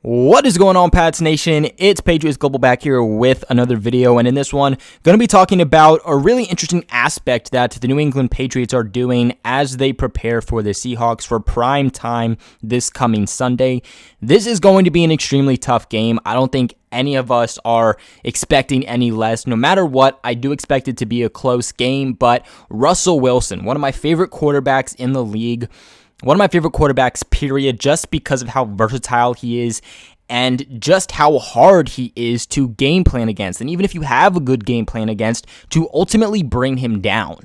What is going on, Pats Nation? It's Patriots Global back here with another video, and in this one, going to be talking about a really interesting aspect that the New England Patriots are doing as they prepare for the Seahawks for prime time this coming Sunday. This is going to be an extremely tough game. I don't think any of us are expecting any less. No matter what, I do expect it to be a close game, but Russell Wilson, one of my favorite quarterbacks in the league, one of my favorite quarterbacks, period, just because of how versatile he is and just how hard he is to game plan against. And even if you have a good game plan against, to ultimately bring him down.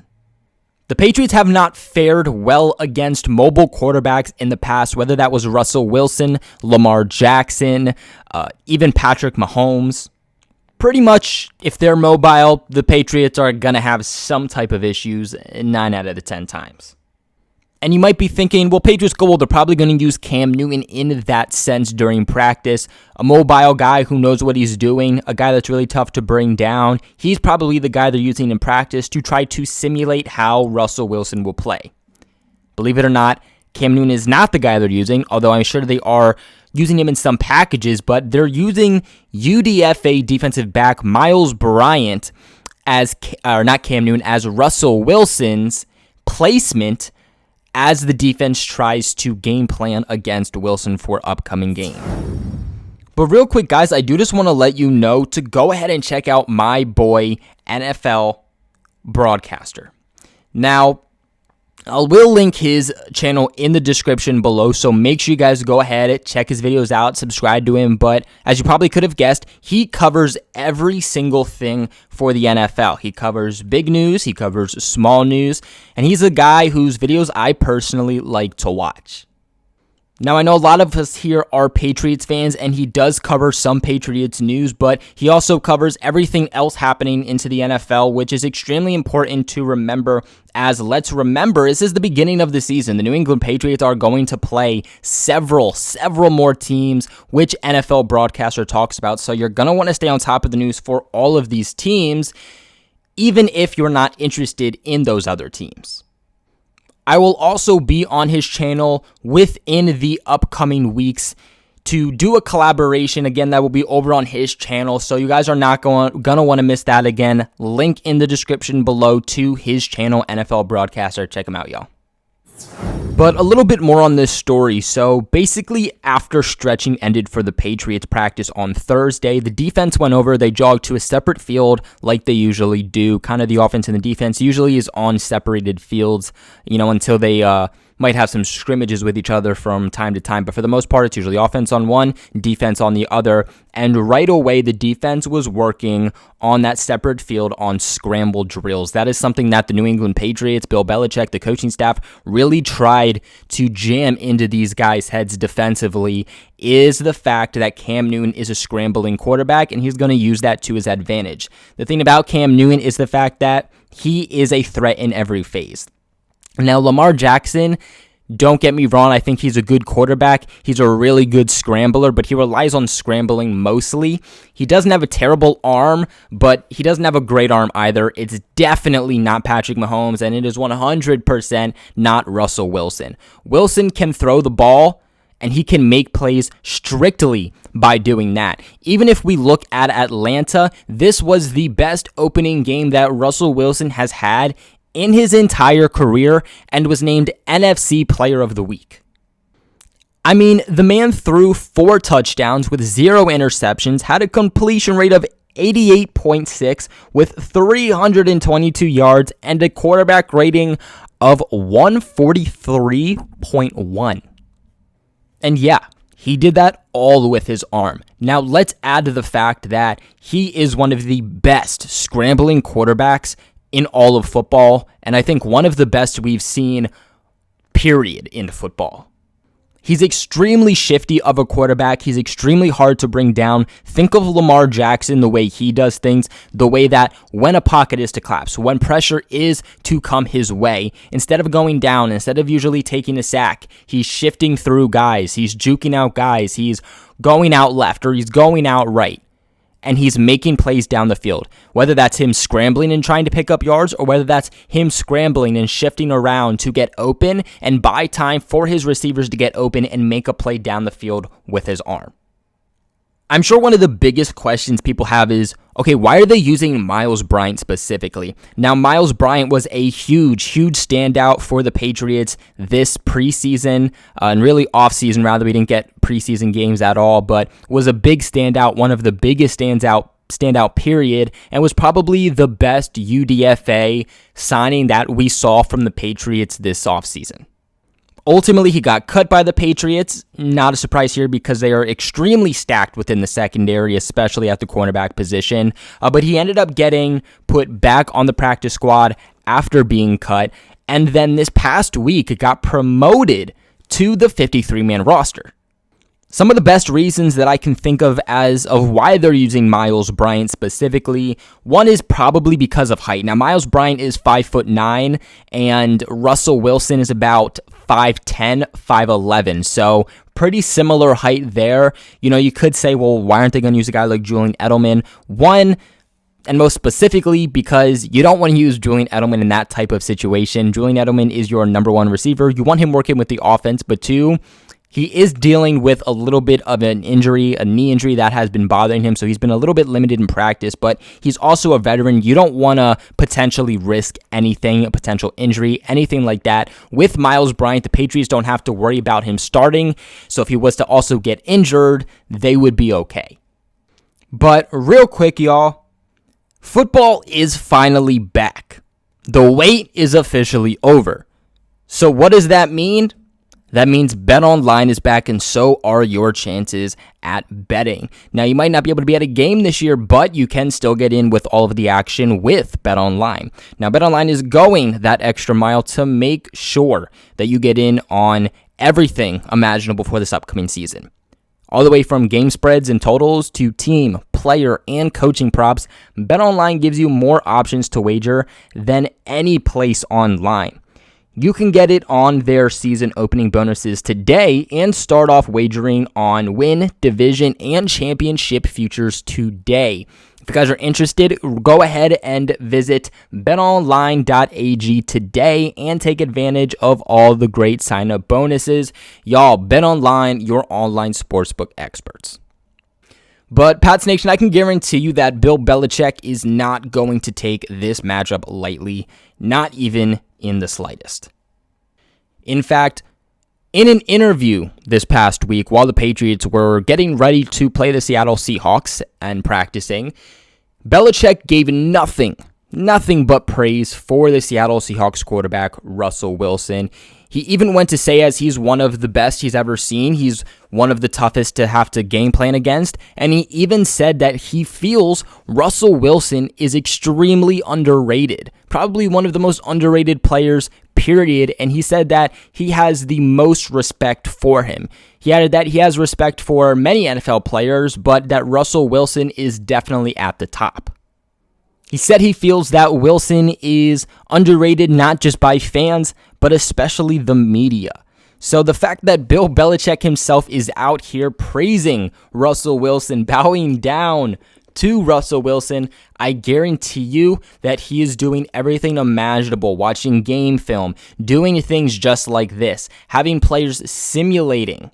The Patriots have not fared well against mobile quarterbacks in the past, whether that was Russell Wilson, Lamar Jackson, even Patrick Mahomes. Pretty much, if they're mobile, the Patriots are going to have some type of issues 9 out of the 10 times. And you might be thinking, well, Patriots Global, they're probably going to use Cam Newton in that sense during practice. A mobile guy who knows what he's doing, a guy that's really tough to bring down. He's probably the guy they're using in practice to try to simulate how Russell Wilson will play. Believe it or not, Cam Newton is not the guy they're using, although I'm sure they are using him in some packages, but they're using UDFA defensive back Myles Bryant as Russell Wilson's placement as the defense tries to game plan against Wilson for upcoming game. But real quick, guys, I do just want to let you know to go ahead and check out my boy, NFL Broadcaster. Now, I will link his channel in the description below, so make sure you guys go ahead, check his videos out, subscribe to him. But as you probably could have guessed, he covers every single thing for the NFL. He covers big news, he covers small news, and he's a guy whose videos I personally like to watch. Now, I know a lot of us here are Patriots fans, and he does cover some Patriots news, but he also covers everything else happening into the NFL, which is extremely important to remember, as let's remember, this is the beginning of the season. The New England Patriots are going to play several more teams, which NFL broadcaster talks about, so you're going to want to stay on top of the news for all of these teams, even if you're not interested in those other teams. I will also be on his channel within the upcoming weeks to do a collaboration. Again, that will be over on his channel, so you guys are not going to want to miss that again. Link in the description below to his channel, NFL Broadcaster. Check him out, y'all. But a little bit more on this story. So basically, after stretching ended for the Patriots practice on Thursday, the defense went over. They jogged to a separate field like they usually do. Kind of the offense and the defense usually is on separated fields, until they might have some scrimmages with each other from time to time. But for the most part, it's usually offense on one, defense on the other. And right away, the defense was working on that separate field on scramble drills. That is something that the New England Patriots, Bill Belichick, the coaching staff, really tried to jam into these guys' heads defensively, is the fact that Cam Newton is a scrambling quarterback, and he's going to use that to his advantage. The thing about Cam Newton is the fact that he is a threat in every phase. Now, Lamar Jackson, don't get me wrong, I think he's a good quarterback. He's a really good scrambler, but he relies on scrambling mostly. He doesn't have a terrible arm, but he doesn't have a great arm either. It's definitely not Patrick Mahomes, and it is 100% not Russell Wilson. Wilson can throw the ball, and he can make plays strictly by doing that. Even if we look at Atlanta, this was the best opening game that Russell Wilson has had in his entire career and was named NFC Player of the Week. I mean, the man threw 4 touchdowns with 0 interceptions, had a completion rate of 88.6 with 322 yards and a quarterback rating of 143.1. And yeah, he did that all with his arm. Now, let's add to the fact that he is one of the best scrambling quarterbacks in all of football, and I think one of the best we've seen, period, in football. He's extremely shifty of a quarterback. He's extremely hard to bring down. Think of Lamar Jackson, the way he does things, the way that when a pocket is to collapse, when pressure is to come his way, instead of going down, instead of usually taking a sack, he's shifting through guys, he's juking out guys, he's going out left, or he's going out right. And he's making plays down the field, whether that's him scrambling and trying to pick up yards, or whether that's him scrambling and shifting around to get open and buy time for his receivers to get open and make a play down the field with his arm. I'm sure one of the biggest questions people have is, okay, why are they using Myles Bryant specifically? Now, Myles Bryant was a huge standout for the Patriots this preseason, and really offseason, rather. We didn't get preseason games at all, but was a big standout, one of the biggest standout period, and was probably the best UDFA signing that we saw from the Patriots this offseason. Ultimately, he got cut by the Patriots. Not a surprise here because they are extremely stacked within the secondary, especially at the cornerback position. But he ended up getting put back on the practice squad after being cut, and then this past week got promoted to the 53-man roster. Some of the best reasons that I can think of as of why they're using Myles Bryant specifically, one is probably because of height. Now, Myles Bryant is 5'9", and Russell Wilson is about 5'10", 5'11", so pretty similar height there. You know, you could say, well, why aren't they going to use a guy like Julian Edelman? One, and most specifically, because you don't want to use Julian Edelman in that type of situation. Julian Edelman is your number one receiver. You want him working with the offense, but two, he is dealing with a little bit of an injury, a knee injury that has been bothering him, so he's been a little bit limited in practice, but he's also a veteran. You don't want to potentially risk anything, a potential injury, anything like that. With Myles Bryant, the Patriots don't have to worry about him starting, so if he was to also get injured, they would be okay. But real quick, y'all, football is finally back. The wait is officially over. So what does that mean? That means BetOnline is back, and so are your chances at betting. Now, you might not be able to be at a game this year, but you can still get in with all of the action with BetOnline. Now, BetOnline is going that extra mile to make sure that you get in on everything imaginable for this upcoming season. All the way from game spreads and totals to team, player, and coaching props, BetOnline gives you more options to wager than any place online. You can get it on their season opening bonuses today and start off wagering on win, division, and championship futures today. If you guys are interested, go ahead and visit betonline.ag today and take advantage of all the great sign-up bonuses. Y'all, BetOnline, your online sportsbook experts. But Pats Nation, I can guarantee you that Bill Belichick is not going to take this matchup lightly, not even in the slightest. In fact, in an interview this past week, while the Patriots were getting ready to play the Seattle Seahawks and practicing, Belichick gave nothing but praise for the Seattle Seahawks quarterback, Russell Wilson. He even went to say as he's one of the best he's ever seen. He's one of the toughest to have to game plan against. And he even said that he feels Russell Wilson is extremely underrated. Probably one of the most underrated players, period. And he said that he has the most respect for him. He added that he has respect for many NFL players, but that Russell Wilson is definitely at the top. He said he feels that Wilson is underrated not just by fans, but especially the media. So the fact that Bill Belichick himself is out here praising Russell Wilson, bowing down to Russell Wilson, I guarantee you that he is doing everything imaginable, watching game film, doing things just like this, having players simulating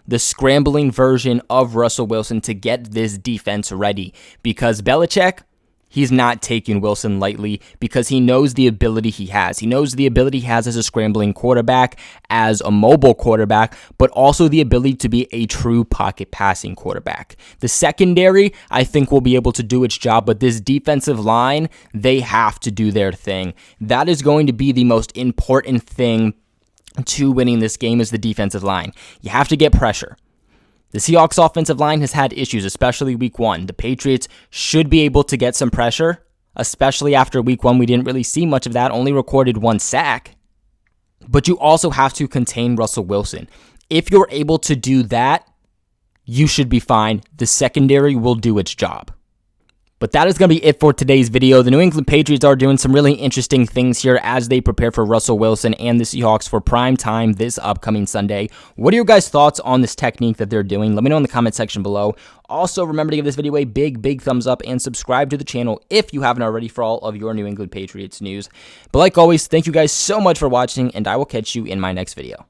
the scrambling version of Russell Wilson to get this defense ready, because Belichick, he's not taking Wilson lightly because he knows the ability he has. He knows the ability he has as a scrambling quarterback, as a mobile quarterback, but also the ability to be a true pocket passing quarterback. The secondary, I think, will be able to do its job, but this defensive line, they have to do their thing. That is going to be the most important thing to winning this game, is the defensive line. You have to get pressure. The Seahawks offensive line has had issues, especially week one. The Patriots should be able to get some pressure, especially after week one. We didn't really see much of that, only recorded one sack. But you also have to contain Russell Wilson. If you're able to do that, you should be fine. The secondary will do its job. But that is going to be it for today's video. The New England Patriots are doing some really interesting things here as they prepare for Russell Wilson and the Seahawks for prime time this upcoming Sunday. What are your guys' thoughts on this technique that they're doing? Let me know in the comment section below. Also, remember to give this video a big thumbs up and subscribe to the channel if you haven't already for all of your New England Patriots news. But like always, thank you guys so much for watching, and I will catch you in my next video.